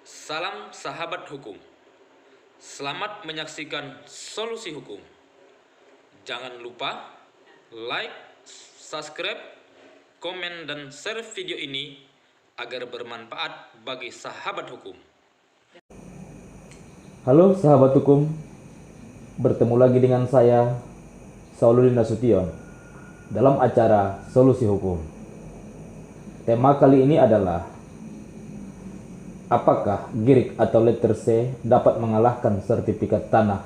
Salam sahabat hukum. Selamat menyaksikan Solusi Hukum. Jangan lupa like, subscribe, komen, dan share video ini agar bermanfaat bagi sahabat hukum. Halo sahabat hukum, bertemu lagi dengan saya, Sauludin Nasution, dalam acara Solusi Hukum. Tema kali ini adalah, apakah GIRIK atau letter C dapat mengalahkan sertifikat tanah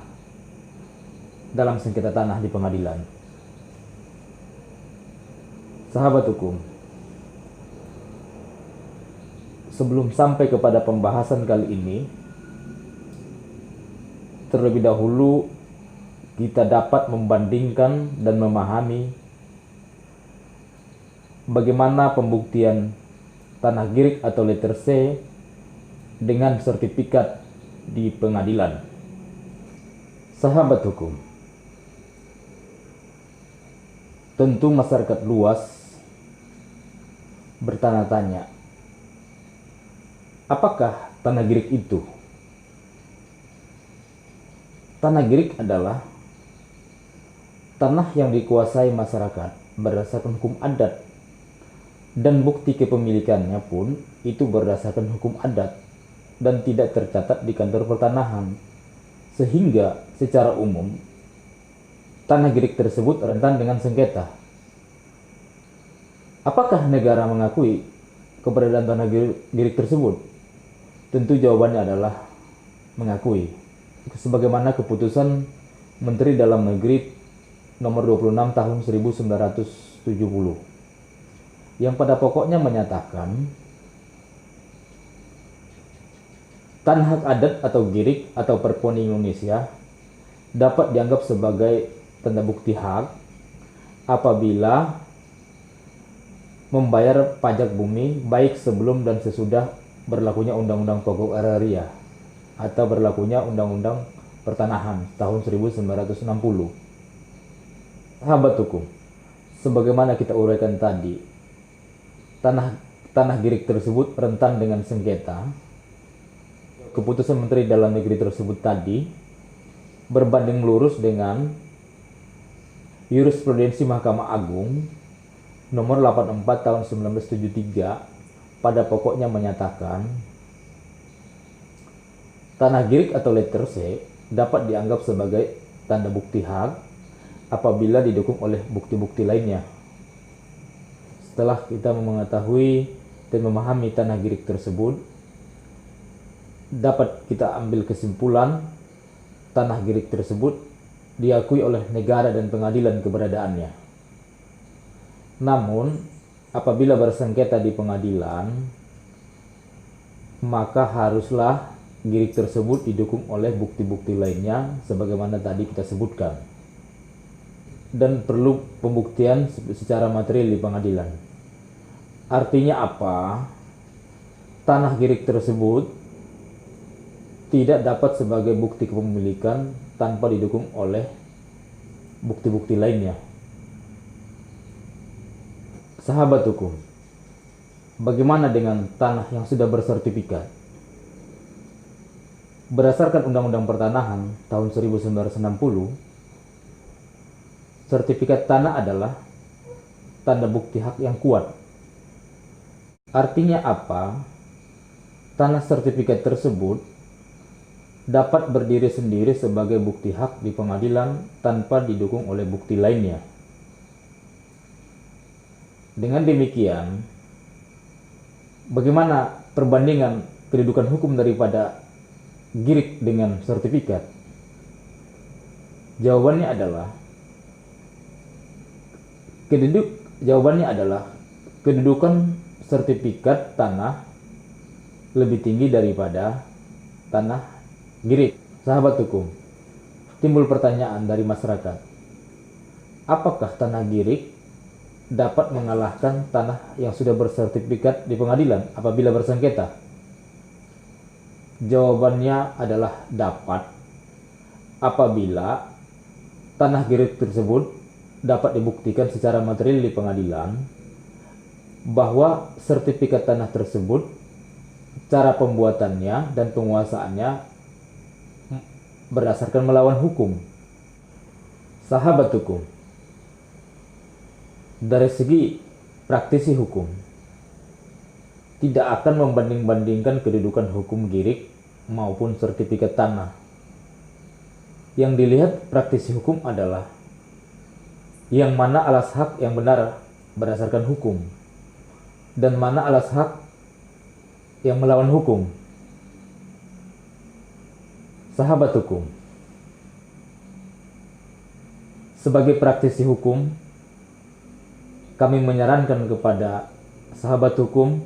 dalam sengketa tanah di pengadilan? Sahabat hukum, sebelum sampai kepada pembahasan kali ini, terlebih dahulu kita dapat membandingkan dan memahami bagaimana pembuktian tanah GIRIK atau letter C dengan sertifikat di pengadilan. Sahabat hukum, tentu masyarakat luas bertanya-tanya, apakah tanah GIRIK itu? Tanah GIRIK adalah tanah yang dikuasai masyarakat berdasarkan hukum adat, dan bukti kepemilikannya pun itu berdasarkan hukum adat dan tidak tercatat di kantor pertanahan, sehingga secara umum tanah GIRIK tersebut rentan dengan sengketa. Apakah negara mengakui keberadaan tanah GIRIK tersebut? Tentu jawabannya adalah mengakui, sebagaimana keputusan Menteri Dalam Negeri nomor 26 tahun 1970 yang pada pokoknya menyatakan tanah hak adat atau GIRIK atau Perpon Indonesia dapat dianggap sebagai tanda bukti hak apabila membayar pajak bumi baik sebelum dan sesudah berlakunya Undang-Undang Pokok Agraria atau berlakunya Undang-Undang Pertanahan tahun 1960. Sahabat hukum, sebagaimana kita uraikan tadi, tanah GIRIK tersebut rentan dengan sengketa. Keputusan Menteri Dalam Negeri tersebut tadi berbanding lurus dengan jurisprudensi Mahkamah Agung nomor 84 tahun 1973 pada pokoknya menyatakan tanah GIRIK atau letter C dapat dianggap sebagai tanda bukti hak apabila didukung oleh bukti-bukti lainnya. Setelah kita mengetahui dan memahami tanah GIRIK tersebut, dapat kita ambil kesimpulan tanah GIRIK tersebut diakui oleh negara dan pengadilan keberadaannya. Namun, apabila bersengketa di pengadilan, maka haruslah GIRIK tersebut didukung oleh bukti-bukti lainnya sebagaimana tadi kita sebutkan, dan perlu pembuktian secara material di pengadilan. Artinya apa? Tanah GIRIK tersebut tidak dapat sebagai bukti kepemilikan tanpa didukung oleh bukti-bukti lainnya. Sahabat hukum, bagaimana dengan tanah yang sudah bersertifikat? Berdasarkan Undang-Undang Pertanahan tahun 1960, sertifikat tanah adalah tanda bukti hak yang kuat. Artinya apa? Tanah sertifikat tersebut dapat berdiri sendiri sebagai bukti hak di pengadilan tanpa didukung oleh bukti lainnya. Dengan demikian, bagaimana perbandingan kedudukan hukum daripada GIRIK dengan sertifikat? Jawabannya adalah kedudukan sertifikat tanah lebih tinggi daripada tanah GIRIK. Sahabat hukum, timbul pertanyaan dari masyarakat, apakah tanah GIRIK dapat mengalahkan tanah yang sudah bersertifikat di pengadilan apabila bersengketa? Jawabannya adalah dapat apabila tanah GIRIK tersebut dapat dibuktikan secara material di pengadilan bahwa sertifikat tanah tersebut cara pembuatannya dan penguasaannya berdasarkan melawan hukum. Sahabat hukum, dari segi praktisi hukum, tidak akan membanding-bandingkan kedudukan hukum girik maupun sertifikat tanah. Yang dilihat praktisi hukum adalah yang mana alas hak yang benar berdasarkan hukum, dan mana alas hak yang melawan hukum. Sahabat hukum, sebagai praktisi hukum, kami menyarankan kepada sahabat hukum,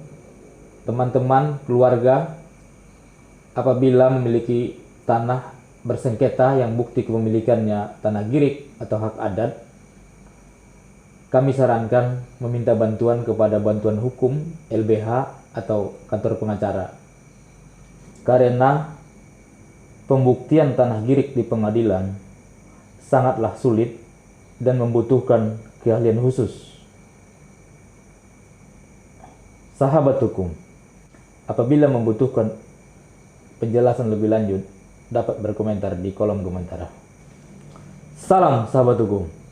teman-teman, keluarga, apabila memiliki tanah bersengketa yang bukti kepemilikannya tanah girik atau hak adat, kami sarankan meminta bantuan kepada bantuan hukum, LBH, atau kantor pengacara. Karena pembuktian tanah girik di pengadilan sangatlah sulit dan membutuhkan keahlian khusus. Sahabat hukum, apabila membutuhkan penjelasan lebih lanjut, dapat berkomentar di kolom komentar. Salam sahabat hukum.